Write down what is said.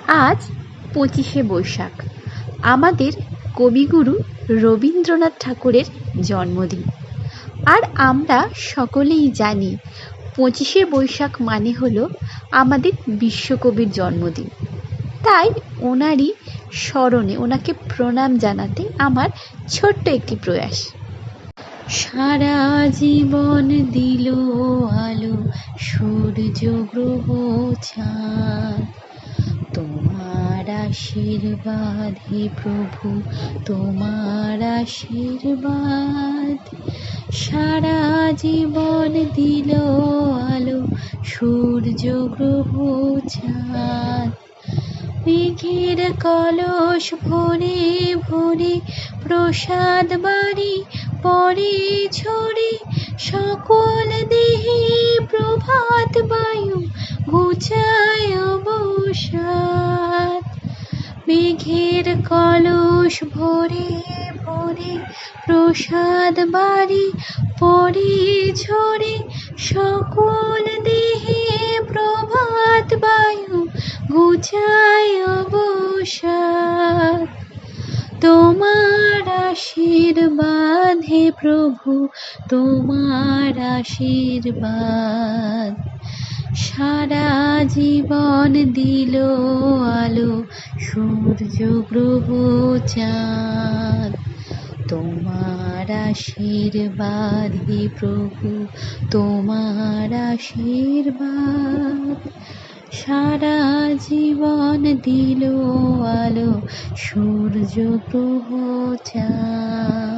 আজ 25শে বৈশাখ, আমাদের কবিগুরু রবীন্দ্রনাথ ঠাকুরের জন্মদিন। আর আমরা সকলেই জানি 25শে বৈশাখ মানে হলো আমাদের বিশ্বকবির জন্মদিন। তাই ওনারই স্মরণে, ওনাকে প্রণাম জানাতে আমার ছোট্ট একটি প্রয়াস। সারা জীবন দিল আলো সূর্য গ্রহ চাঁদ, তোমার আশীর্বাদ হে প্রভু, তোমার আশীর্বাদ। সারা জীবন দিল আলো সূর্য গ্রহ চাঁদ, মেঘের কলস ভরে ভরে প্রসাদ বাড়ি পরে ঝরে, সকল দেহে প্রভাত বায়ু ঘুচায় অবসাদ। মেঘের কলস ভরে ভরে প্রসাদ বাড়ি পরে ঝরে, সকল দেহে প্রভাত বায়ু ঘুচায় অবসাদ। তোমার আশীর্বাদ হে প্রভু, তোমার আশীর্বাদ। সারা জীবন দিল আলো সূর্য গ্রহ চাঁদ, তোমার আশীর্বাদ হে প্রভু, তোমার আশীর্বাদ। সারা জীবন দিল আলো সূর্য গ্রহ চাঁদ।